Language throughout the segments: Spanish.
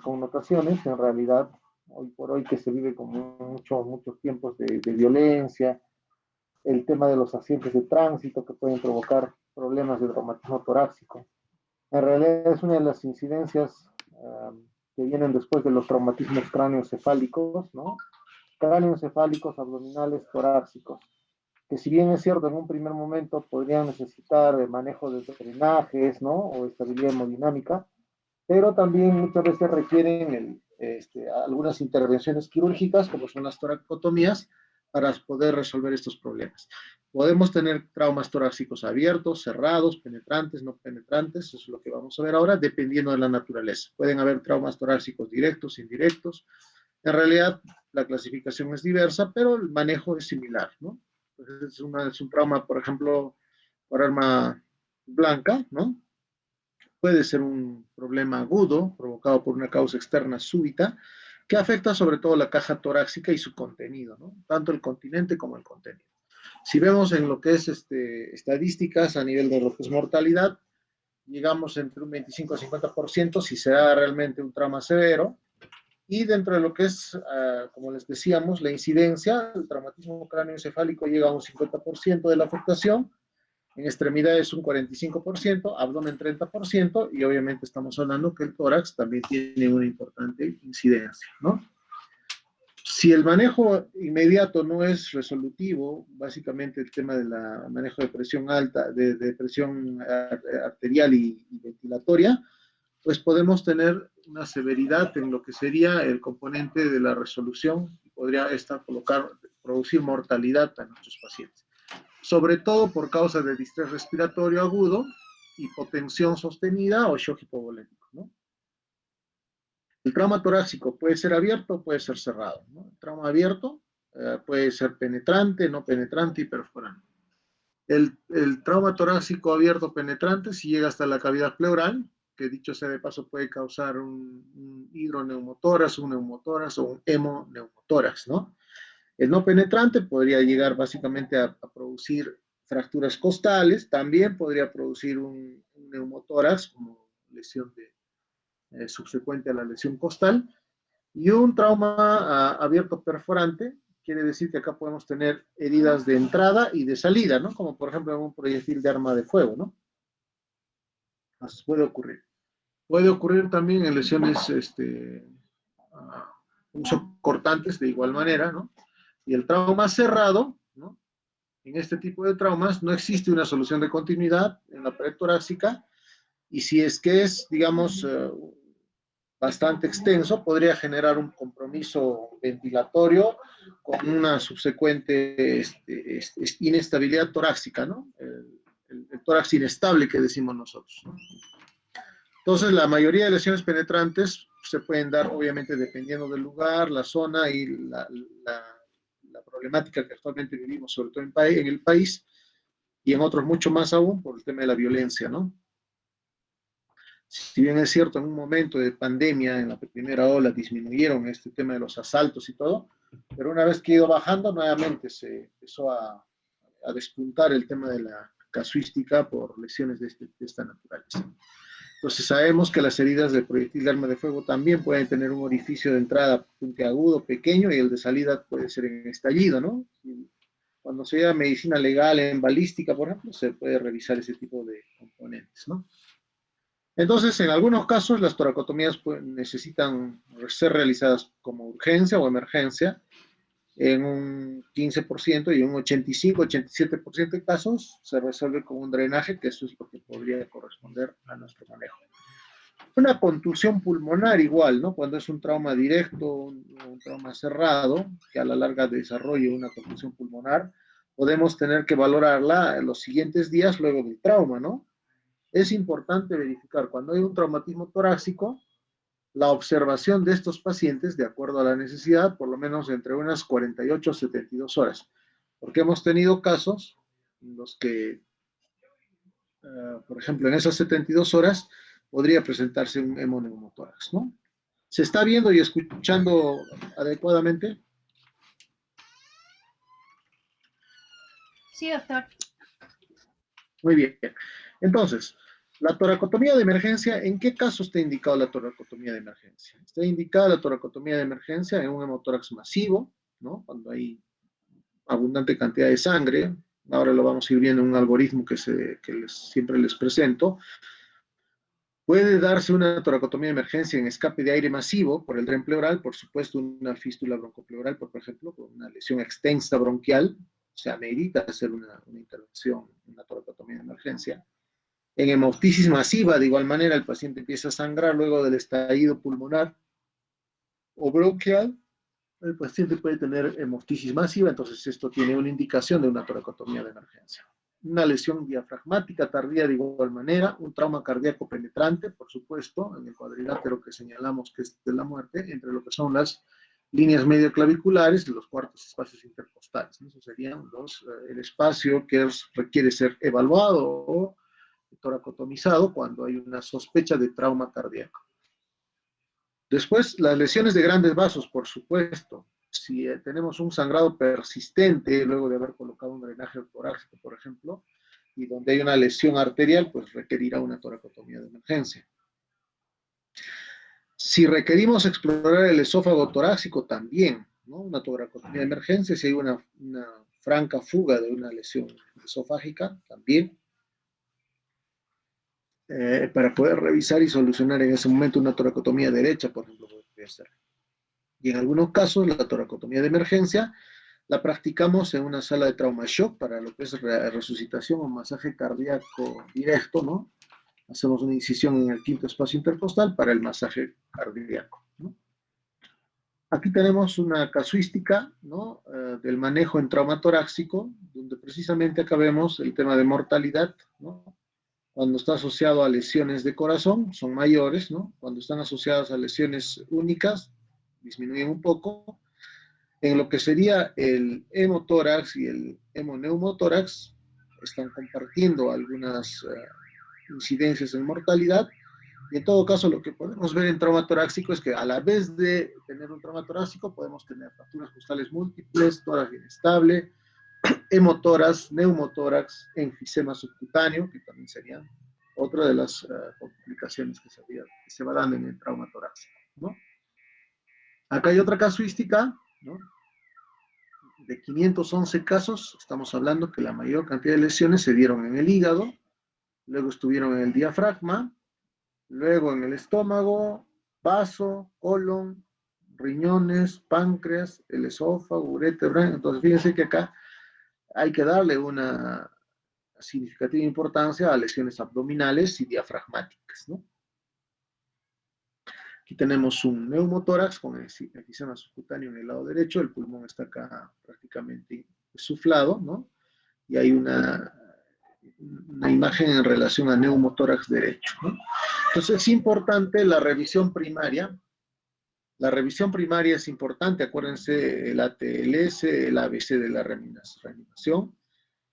connotaciones, en realidad, hoy por hoy que se vive con muchos tiempos de violencia, el tema de los accidentes de tránsito que pueden provocar problemas de traumatismo torácico. En realidad es una de las incidencias que vienen después de los traumatismos cráneoencefálicos, ¿no? Cráneoencefálicos, abdominales, torácicos, que si bien es cierto en un primer momento podrían necesitar el manejo de drenajes, ¿no? O estabilidad hemodinámica, pero también muchas veces requieren algunas intervenciones quirúrgicas, como son las toracotomías, para poder resolver estos problemas. Podemos tener traumas torácicos abiertos, cerrados, penetrantes, no penetrantes, eso es lo que vamos a ver ahora, dependiendo de la naturaleza. Pueden haber traumas torácicos directos, indirectos. En realidad, la clasificación es diversa, pero el manejo es similar, ¿no? Entonces, es un trauma, por ejemplo, por arma blanca, ¿no? Puede ser un problema agudo provocado por una causa externa súbita que afecta sobre todo la caja torácica y su contenido, ¿no? Tanto el continente como el contenido. Si vemos en lo que es estadísticas a nivel de lo que es mortalidad, llegamos entre un 25 a 50% si se da realmente un trauma severo, y dentro de lo que es, como les decíamos, la incidencia, el traumatismo cráneoencefálico llega a un 50% de la afectación, en extremidades un 45%, abdomen 30%, y obviamente estamos hablando que el tórax también tiene una importante incidencia, ¿no? Si el manejo inmediato no es resolutivo, básicamente el tema del manejo de presión alta, de presión arterial y ventilatoria, pues podemos tener una severidad en lo que sería el componente de la resolución y podría producir mortalidad a nuestros pacientes, sobre todo por causa de distrés respiratorio agudo, hipotensión sostenida o shock hipovolémico, ¿no? El trauma torácico puede ser abierto o puede ser cerrado, ¿no? El trauma abierto puede ser penetrante, no penetrante y perforante. El trauma torácico abierto penetrante, si llega hasta la cavidad pleural, que dicho sea de paso puede causar un hidroneumotórax, un neumotórax o un hemoneumotórax, ¿no? El no penetrante podría llegar básicamente a producir fracturas costales, también podría producir un neumotórax como lesión subsecuente a la lesión costal, y un trauma abierto perforante quiere decir que acá podemos tener heridas de entrada y de salida, ¿no? Como por ejemplo en un proyectil de arma de fuego, ¿no? Así puede ocurrir. Puede ocurrir también en lesiones cortantes de igual manera, ¿no? Y el trauma cerrado, ¿no? En este tipo de traumas no existe una solución de continuidad en la pared torácica, y si es que es, digamos, bastante extenso, podría generar un compromiso ventilatorio con una subsecuente inestabilidad torácica, ¿no? El tórax inestable que decimos nosotros, ¿no? Entonces, la mayoría de lesiones penetrantes se pueden dar, obviamente, dependiendo del lugar, la zona y la problemática que actualmente vivimos, sobre todo en el país, y en otros mucho más aún por el tema de la violencia, ¿no? Si bien es cierto, en un momento de pandemia, en la primera ola, disminuyeron este tema de los asaltos y todo, pero una vez que ha ido bajando, nuevamente se empezó a despuntar el tema de la casuística por lesiones de esta naturaleza. Entonces sabemos que las heridas de proyectil de arma de fuego también pueden tener un orificio de entrada puntiagudo, pequeño, y el de salida puede ser en estallido, ¿no? Cuando se da medicina legal en balística, por ejemplo, se puede revisar ese tipo de componentes, ¿no? Entonces, en algunos casos, las toracotomías necesitan ser realizadas como urgencia o emergencia en un 15% y un 85-87% de casos se resuelve con un drenaje, que eso es lo que podría corresponder a nuestro manejo. Una contusión pulmonar igual, ¿no? Cuando es un trauma directo, un trauma cerrado, que a la larga desarrolle una contusión pulmonar, podemos tener que valorarla en los siguientes días luego del trauma, ¿no? Es importante verificar cuando hay un traumatismo torácico, la observación de estos pacientes de acuerdo a la necesidad, por lo menos entre unas 48 a 72 horas, porque hemos tenido casos en los que, por ejemplo, en esas 72 horas podría presentarse un hemoneumotórax, ¿no? ¿Se está viendo y escuchando adecuadamente? Sí, doctor. Muy bien. Entonces, La toracotomía de emergencia, ¿en qué caso está indicada la toracotomía de emergencia? Está indicada la toracotomía de emergencia en un hemotórax masivo, ¿no? Cuando hay abundante cantidad de sangre. Ahora lo vamos a ir viendo en un algoritmo que siempre les presento. Puede darse una toracotomía de emergencia en escape de aire masivo por el tren pleural, por supuesto una fístula broncopleural, por ejemplo, con una lesión extensa bronquial, se amerita hacer una intervención, una toracotomía de emergencia. En hemoptisis masiva, de igual manera, el paciente empieza a sangrar luego del estallido pulmonar o bronquial, el paciente puede tener hemoptisis masiva, entonces esto tiene una indicación de una toracotomía de emergencia. Una lesión diafragmática tardía de igual manera, un trauma cardíaco penetrante, por supuesto, en el cuadrilátero que señalamos que es de la muerte, entre lo que son las líneas medioclaviculares y los cuartos espacios intercostales. Eso serían el espacio que requiere ser evaluado o toracotomizado cuando hay una sospecha de trauma cardíaco. Después, las lesiones de grandes vasos, por supuesto. Si tenemos un sangrado persistente luego de haber colocado un drenaje torácico, por ejemplo, y donde hay una lesión arterial, pues requerirá una toracotomía de emergencia. Si requerimos explorar el esófago torácico, también, ¿no? Una toracotomía de emergencia. Si hay una franca fuga de una lesión esofágica, también. Para poder revisar y solucionar en ese momento una toracotomía derecha, por ejemplo, podría ser. Y en algunos casos, la toracotomía de emergencia la practicamos en una sala de trauma shock para lo que es resucitación o masaje cardíaco directo, ¿no? Hacemos una incisión en el quinto espacio intercostal para el masaje cardíaco, ¿no? Aquí tenemos una casuística, ¿no? Del manejo en trauma torácico, donde precisamente acá vemos el tema de mortalidad, ¿no? Cuando está asociado a lesiones de corazón, son mayores, ¿no? Cuando están asociadas a lesiones únicas, disminuyen un poco. En lo que sería el hemotórax y el hemoneumotórax, están compartiendo algunas incidencias en mortalidad. Y en todo caso, lo que podemos ver en trauma torácico es que a la vez de tener un trauma torácico, podemos tener fracturas costales múltiples, tórax inestable, hemotórax, neumotórax, enfisema subcutáneo, que también serían otra de las complicaciones que se va dando en el trauma torácico, ¿no? Acá hay otra casuística, ¿no? De 511 casos, estamos hablando que la mayor cantidad de lesiones se dieron en el hígado, luego estuvieron en el diafragma, luego en el estómago, vaso, colon, riñones, páncreas, el esófago, uréter. Entonces fíjense que acá hay que darle una significativa importancia a lesiones abdominales y diafragmáticas, ¿no? Aquí tenemos un neumotórax con enfisema subcutáneo en el lado derecho, el pulmón está acá prácticamente insuflado, ¿no? Y hay una imagen en relación a neumotórax derecho, ¿no? Entonces es importante la revisión primaria. La revisión primaria es importante, acuérdense el ATLS, el ABC de la reanimación.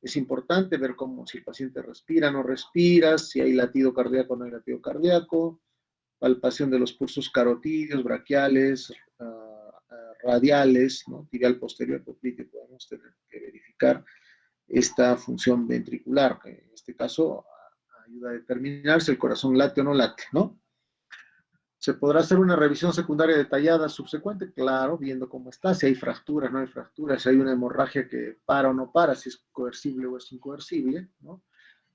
Es importante ver cómo, si el paciente respira o no respira, si hay latido cardíaco o no hay latido cardíaco, palpación de los pulsos carotídeos, braquiales, radiales, ¿no? Tibial posterior, popliteo, podemos tener que verificar esta función ventricular, que en este caso ayuda a determinar si el corazón late o no late, ¿no? ¿Se podrá hacer una revisión secundaria detallada subsecuente? Claro, viendo cómo está, si hay fracturas, no hay fracturas, si hay una hemorragia que para o no para, si es coercible o es incoercible, ¿no?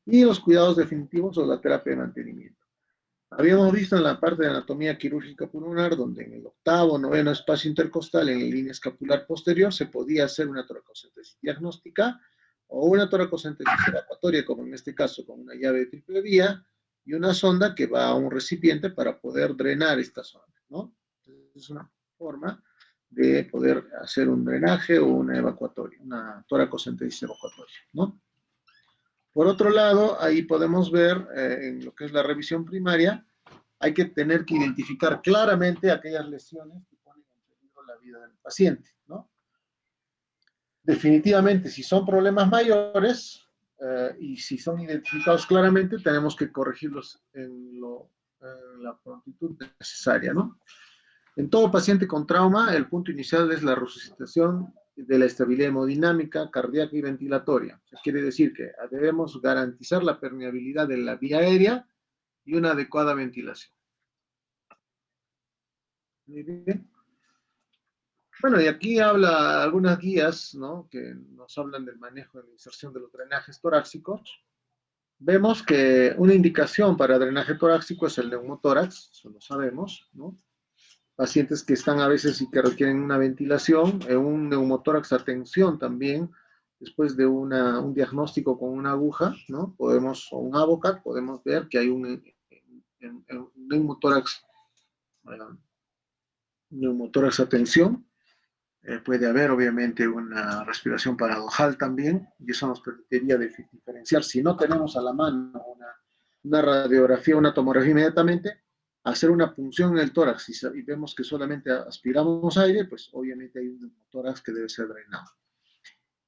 Y los cuidados definitivos o la terapia de mantenimiento. Habíamos visto en la parte de anatomía quirúrgica pulmonar, donde en el octavo, noveno espacio intercostal, en la línea escapular posterior, se podía hacer una toracocentesis diagnóstica o una toracocentesis evacuatoria, como en este caso, con una llave de triple vía y una sonda que va a un recipiente para poder drenar esta zona, ¿no? Es una forma de poder hacer un drenaje o una evacuatoria, una toracocentesis evacuatoria, ¿no? Por otro lado, ahí podemos ver en lo que es la revisión primaria, hay que tener que identificar claramente aquellas lesiones que ponen en peligro la vida del paciente, ¿no? Definitivamente, si son problemas mayores y si son identificados claramente, tenemos que corregirlos en la prontitud necesaria, ¿no? En todo paciente con trauma, el punto inicial es la resucitación de la estabilidad hemodinámica, cardíaca y ventilatoria. Quiere decir que debemos garantizar la permeabilidad de la vía aérea y una adecuada ventilación. Muy bien. Bueno, y aquí habla algunas guías, ¿no?, que nos hablan del manejo de la inserción de los drenajes torácicos. Vemos que una indicación para drenaje torácico es el neumotórax, eso lo sabemos, ¿no? Pacientes que están a veces y que requieren una ventilación, un neumotórax a tensión también, después de un diagnóstico con una aguja, ¿no?, podemos, o un ABOCAT, podemos ver que hay un neumotórax, neumotórax a tensión. Puede haber obviamente una respiración paradojal también, y eso nos permitiría diferenciar, si no tenemos a la mano una radiografía, una tomografía inmediatamente, hacer una punción en el tórax y vemos que solamente aspiramos aire, pues obviamente hay un neumotórax que debe ser drenado.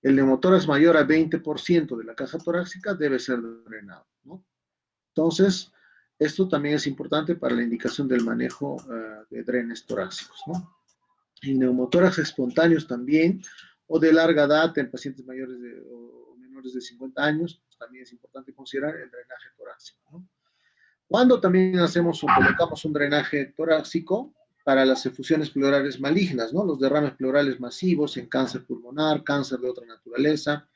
El neumotórax mayor a 20% de la caja torácica debe ser drenado, ¿no? Entonces, esto también es importante para la indicación del manejo de drenes torácicos, ¿no? Y neumotórax espontáneos también, o de larga data en pacientes mayores o menores de 50 años, pues también es importante considerar el drenaje torácico, ¿no? Cuando también hacemos o colocamos un drenaje torácico para las efusiones pleurales malignas, ¿no?, los derrames pleurales masivos en cáncer pulmonar, cáncer de otra naturaleza,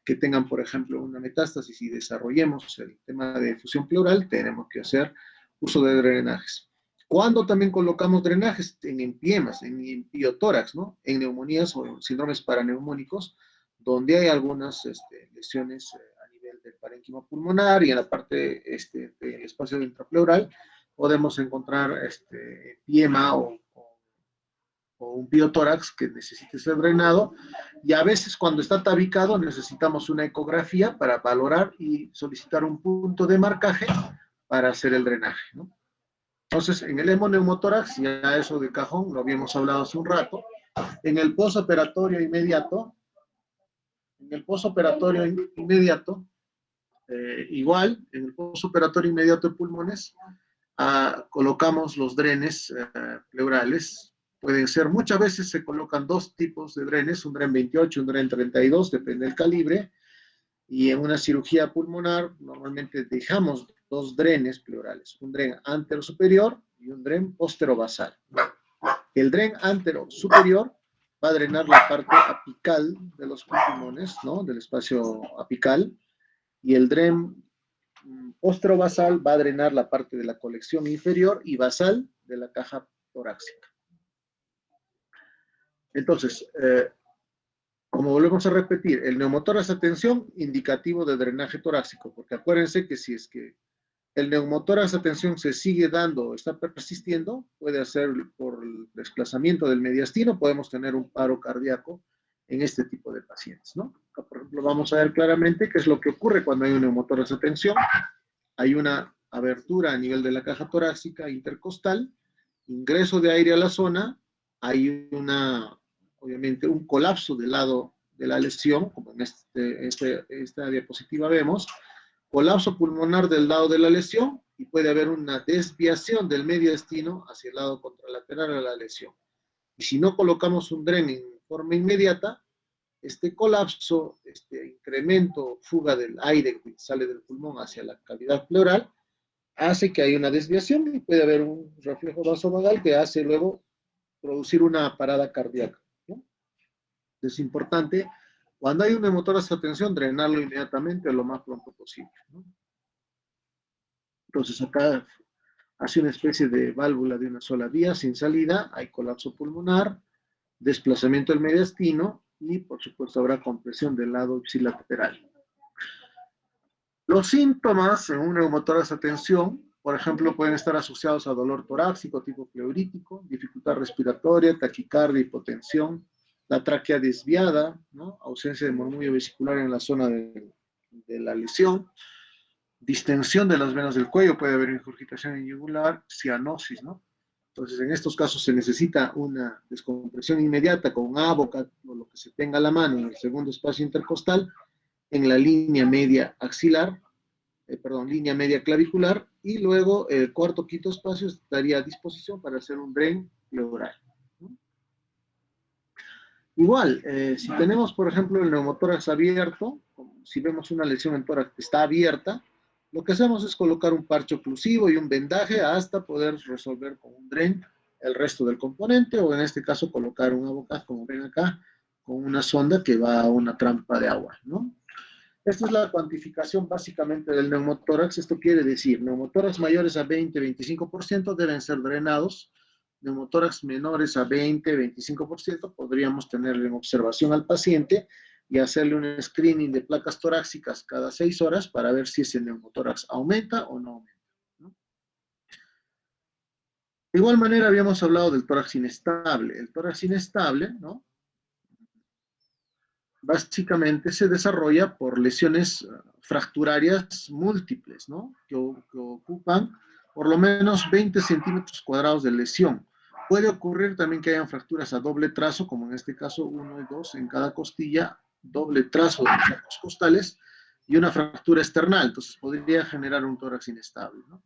que tengan, por ejemplo, una metástasis y desarrollemos el tema de efusión pleural, tenemos que hacer uso de drenajes. Cuando también colocamos drenajes en empiemas, en empiotórax, ¿no?, en neumonías o en síndromes paraneumónicos, donde hay algunas lesiones a nivel del parénquima pulmonar y en la parte del espacio intrapleural, podemos encontrar empiema o un biotórax que necesite ser drenado, y a veces cuando está tabicado necesitamos una ecografía para valorar y solicitar un punto de marcaje para hacer el drenaje, ¿no? Entonces, en el hemoneumotórax, ya eso de cajón, lo habíamos hablado hace un rato. En el posoperatorio inmediato, igual, en el posoperatorio inmediato de pulmones, colocamos los drenes pleurales. Pueden ser, muchas veces se colocan dos tipos de drenes, un dren 28, un dren 32, depende del calibre, y en una cirugía pulmonar normalmente dejamos dos drenes pleurales, un dren antero superior y un dren postero basal. El dren antero superior va a drenar la parte apical de los pulmones, ¿no?, del espacio apical, y el dren postero basal va a drenar la parte de la colección inferior y basal de la caja torácica. Entonces, como volvemos a repetir, el neumotórax a tensión, indicativo de drenaje torácico, porque acuérdense que si es que el neumotórax a tensión se sigue dando o está persistiendo, puede hacer por el desplazamiento del mediastino, podemos tener un paro cardíaco en este tipo de pacientes, ¿no? Por ejemplo, vamos a ver claramente qué es lo que ocurre cuando hay un neumotórax a tensión. Hay una abertura a nivel de la caja torácica intercostal, ingreso de aire a la zona, hay obviamente un colapso del lado de la lesión, como en esta diapositiva vemos, colapso pulmonar del lado de la lesión, y puede haber una desviación del mediastino hacia el lado contralateral a la lesión. Y si no colocamos un dren en forma inmediata, este colapso, este incremento, fuga del aire que sale del pulmón hacia la cavidad pleural, hace que haya una desviación y puede haber un reflejo vasovagal que hace luego producir una parada cardíaca, ¿no? Es importante, cuando hay un neumotórax a tensión, drenarlo inmediatamente o lo más pronto posible, ¿no? Entonces acá hace una especie de válvula de una sola vía sin salida, hay colapso pulmonar, desplazamiento del mediastino y por supuesto habrá compresión del lado ipsilateral. Los síntomas en un neumotórax a tensión, por ejemplo, pueden estar asociados a dolor torácico tipo pleurítico, dificultad respiratoria, taquicardia, hipotensión, la tráquea desviada, ¿no?, ausencia de murmullo vesicular en la zona de la lesión, distensión de las venas del cuello, puede haber ingurgitación yugular, cianosis, ¿no? Entonces, en estos casos se necesita una descompresión inmediata con un ABOCAT o lo que se tenga a la mano en el segundo espacio intercostal, en la línea media axilar, línea media clavicular, y luego el cuarto quinto espacio estaría a disposición para hacer un dren pleural, ¿no? Igual, si tenemos, por ejemplo, el neumotórax abierto, si vemos una lesión en tórax que está abierta, Lo que hacemos es colocar un parche oclusivo y un vendaje hasta poder resolver con un DREN el resto del componente, o en este caso colocar un abocaz, como ven acá, con una sonda que va a una trampa de agua, ¿no? Esta es la cuantificación básicamente del neumotórax. Esto quiere decir, neumotórax mayores a 20-25% deben ser drenados. Neumotórax menores a 20-25% podríamos tenerle en observación al paciente y hacerle un screening de placas torácicas cada 6 horas para ver si ese neumotórax aumenta o no aumenta, ¿no? De igual manera habíamos hablado del tórax inestable. El tórax inestable, ¿no?, básicamente se desarrolla por lesiones fracturarias múltiples, ¿no?, que ocupan por lo menos 20 centímetros cuadrados de lesión. Puede ocurrir también que hayan fracturas a doble trazo, como en este caso 1 y 2 en cada costilla, doble trazo de los arcos costales y una fractura esternal. Entonces podría generar un tórax inestable, ¿no?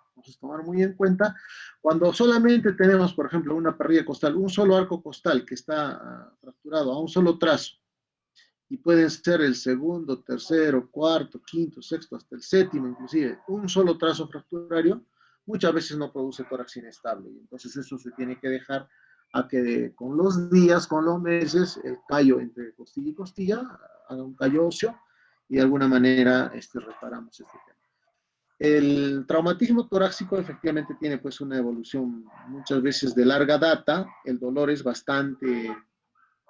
Entonces, tomar muy en cuenta, cuando solamente tenemos, por ejemplo, una parrilla costal, un solo arco costal que está fracturado a un solo trazo, y pueden ser el segundo, tercero, cuarto, quinto, sexto, hasta el séptimo, inclusive, un solo trazo fracturario, muchas veces no produce tórax inestable. Y entonces eso se tiene que dejar a que con los días, con los meses, el callo entre costilla y costilla haga un callo óseo y de alguna manera reparamos este tema. El traumatismo torácico efectivamente tiene pues una evolución muchas veces de larga data, el dolor es bastante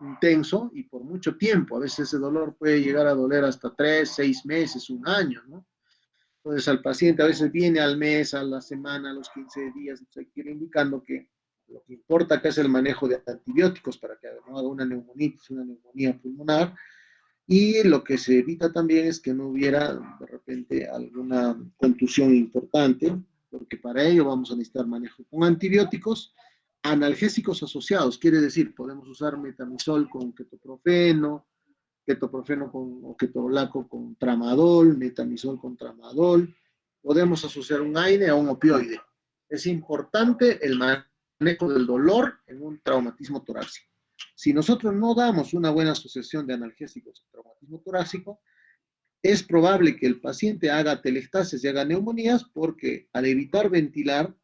intenso y por mucho tiempo. A veces ese dolor puede llegar a doler hasta 3, 6 meses, un año, ¿no? Entonces al paciente a veces viene al mes, a la semana, a los 15 días, entonces hay que ir indicando que lo que importa acá es el manejo de antibióticos para que no haga una neumonitis, una neumonía pulmonar, y lo que se evita también es que no hubiera de repente alguna contusión importante, porque para ello vamos a necesitar manejo con antibióticos, analgésicos asociados, quiere decir, podemos usar metamizol con ketoprofeno, ketoprofeno con, o ketorolaco con tramadol, metamizol con tramadol, podemos asociar un AINE a un opioide. Es importante el manejo del dolor en un traumatismo torácico. Si nosotros no damos una buena asociación de analgésicos al traumatismo torácico, es probable que el paciente haga atelectasis y haga neumonías porque al evitar ventilar,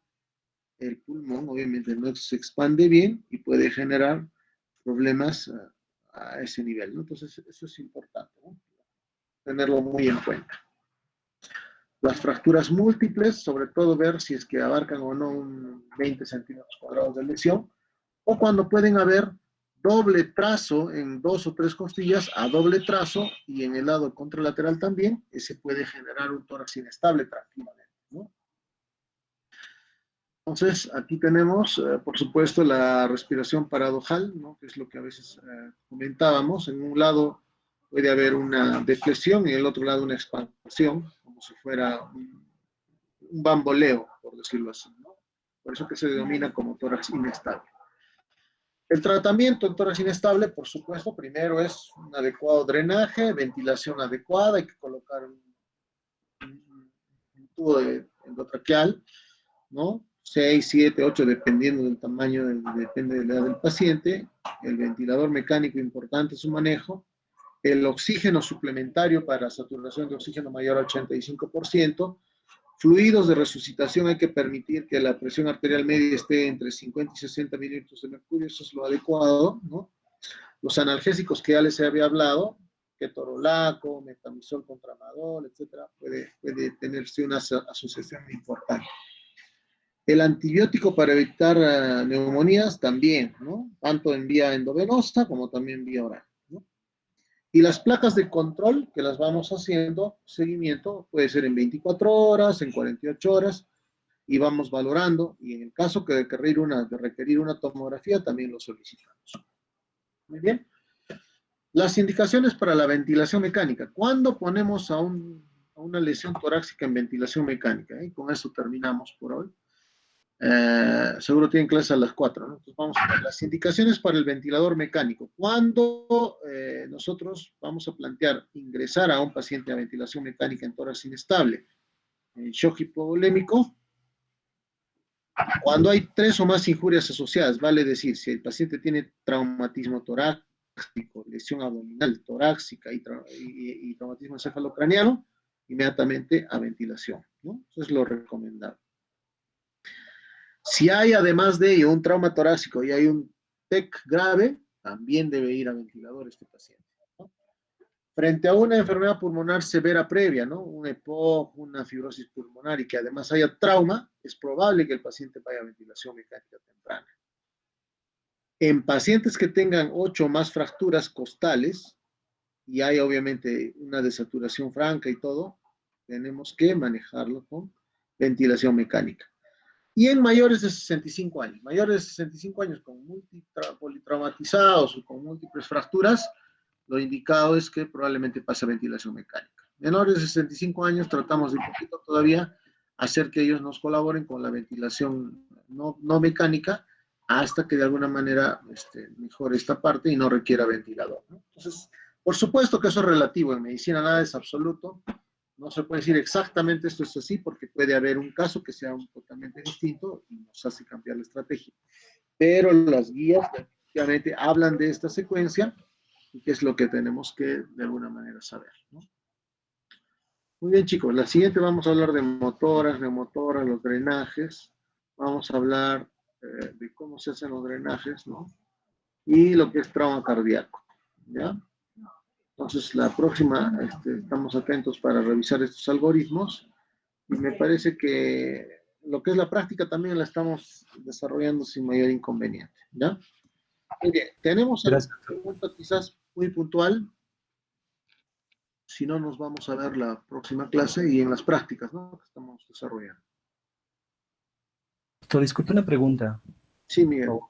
el pulmón obviamente no se expande bien y puede generar problemas a ese nivel, ¿no? Entonces, eso es importante, ¿no?, tenerlo muy en cuenta. Las fracturas múltiples, sobre todo ver si es que abarcan o no un 20 centímetros cuadrados de lesión, o cuando pueden haber doble trazo en 2 o 3 costillas a doble trazo y en el lado contralateral también, ese puede generar un tórax inestable tranquilamente, ¿no? Entonces, aquí tenemos, por supuesto, la respiración paradojal, ¿no?, que es lo que a veces comentábamos. En un lado puede haber una deflexión y en el otro lado una expansión, como si fuera un bamboleo, por decirlo así, ¿no? Por eso que se denomina como tórax inestable. El tratamiento en tórax inestable, por supuesto, primero es un adecuado drenaje, ventilación adecuada, hay que colocar un tubo endotraqueal, ¿no? 6, 7, 8, dependiendo del tamaño, depende de la edad del paciente. El ventilador mecánico, importante su manejo. El oxígeno suplementario para saturación de oxígeno mayor al 85%. Fluidos de resucitación, hay que permitir que la presión arterial media esté entre 50 y 60 mililitros de mercurio, eso es lo adecuado, ¿no? Los analgésicos que ya les había hablado, ketorolaco, metamizol con tramadol, etcétera, puede tenerse una asociación importante. El antibiótico para evitar neumonías también, ¿no? Tanto en vía endovenosa como también vía oral, ¿no? Y las placas de control que las vamos haciendo, seguimiento, puede ser en 24 horas, en 48 horas, y vamos valorando, y en el caso de requerir una tomografía, también lo solicitamos. Muy bien. Las indicaciones para la ventilación mecánica. ¿Cuándo ponemos a una lesión torácica en ventilación mecánica? Y con eso terminamos por hoy. Seguro tienen clase a las 4, ¿no? Entonces vamos a ver las indicaciones para el ventilador mecánico. Cuando nosotros vamos a plantear ingresar a un paciente a ventilación mecánica en tórax inestable, en shock hipovolémico, cuando hay 3 o más injurias asociadas, vale decir, si el paciente tiene traumatismo torácico, lesión abdominal torácica y traumatismo encefalocraniano, inmediatamente a ventilación, ¿no? Eso es lo recomendable. Si hay además de ello un trauma torácico y hay un TEC grave, también debe ir a ventilador este paciente, ¿no? Frente a una enfermedad pulmonar severa previa, ¿no? Un EPOC, una fibrosis pulmonar y que además haya trauma, es probable que el paciente vaya a ventilación mecánica temprana. En pacientes que tengan 8 o más fracturas costales y hay obviamente una desaturación franca y todo, tenemos que manejarlo con ventilación mecánica. Y en mayores de 65 años, con politraumatizados o con múltiples fracturas, lo indicado es que probablemente pase a ventilación mecánica. Menores de 65 años tratamos de un poquito todavía hacer que ellos nos colaboren con la ventilación no mecánica hasta que de alguna manera mejore esta parte y no requiera ventilador, ¿no? Entonces, por supuesto que eso es relativo, en medicina nada es absoluto, no se puede decir exactamente esto es así porque puede haber un caso que sea totalmente distinto y nos hace cambiar la estrategia. Pero las guías definitivamente hablan de esta secuencia y qué es lo que tenemos que de alguna manera saber, ¿no? Muy bien, chicos, la siguiente vamos a hablar de motoras, neumotoras, los drenajes. Vamos a hablar de cómo se hacen los drenajes, ¿no? Y lo que es trauma cardíaco, ¿ya? Entonces, la próxima, estamos atentos para revisar estos algoritmos y me parece que lo que es la práctica también la estamos desarrollando sin mayor inconveniente, ¿ya? Muy bien, tenemos una pregunta quizás muy puntual, si no nos vamos a ver la próxima clase y en las prácticas, ¿no? Que estamos desarrollando. Doctor, disculpe una pregunta. Sí, Miguel. Oh.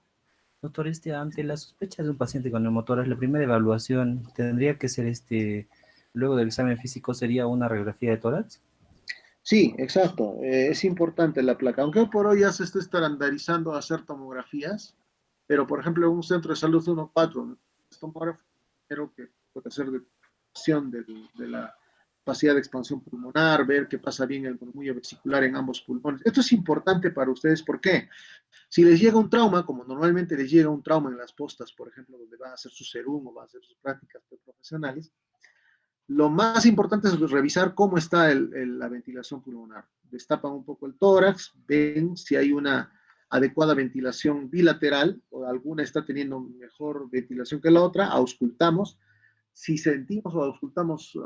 Doctor, ante la sospecha de un paciente con neumotoras, la primera evaluación tendría que ser luego del examen físico, ¿sería una radiografía de tórax? Sí, exacto. Es importante la placa. Aunque por hoy ya se está estandarizando a hacer tomografías, pero por ejemplo en un centro de salud uno patrón, tomógrafo, pero que puede hacer de la capacidad de expansión pulmonar, ver qué pasa bien el murmullo vesicular en ambos pulmones. Esto es importante para ustedes, ¿por qué? Si les llega un trauma, como normalmente les llega un trauma en las postas, por ejemplo, donde van a hacer su serum o van a hacer sus prácticas profesionales, lo más importante es revisar cómo está la ventilación pulmonar. Destapan un poco el tórax, ven si hay una adecuada ventilación bilateral o alguna está teniendo mejor ventilación que la otra, auscultamos. Si sentimos o auscultamos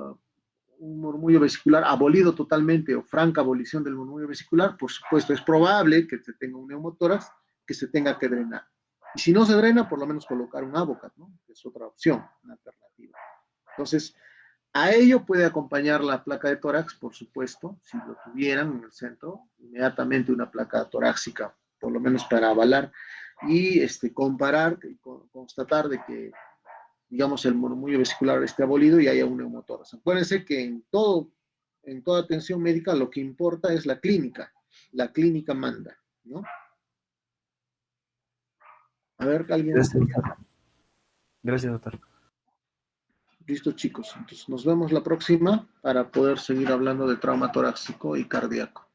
un murmullo vesicular abolido totalmente o franca abolición del murmullo vesicular, por supuesto es probable que se tenga un neumotórax que se tenga que drenar. Y si no se drena, por lo menos colocar un Avocat, ¿no? Que es otra opción, una alternativa. Entonces, a ello puede acompañar la placa de tórax, por supuesto, si lo tuvieran en el centro, inmediatamente una placa torácica, por lo menos para avalar y comparar y constatar de que, digamos, el murmullo vesicular esté abolido y haya un neumotórax. Acuérdense que en toda atención médica lo que importa es la clínica manda, ¿no? A ver, alguien. Gracias, doctor. Gracias, doctor. Listo, chicos. Entonces nos vemos la próxima para poder seguir hablando de trauma torácico y cardíaco.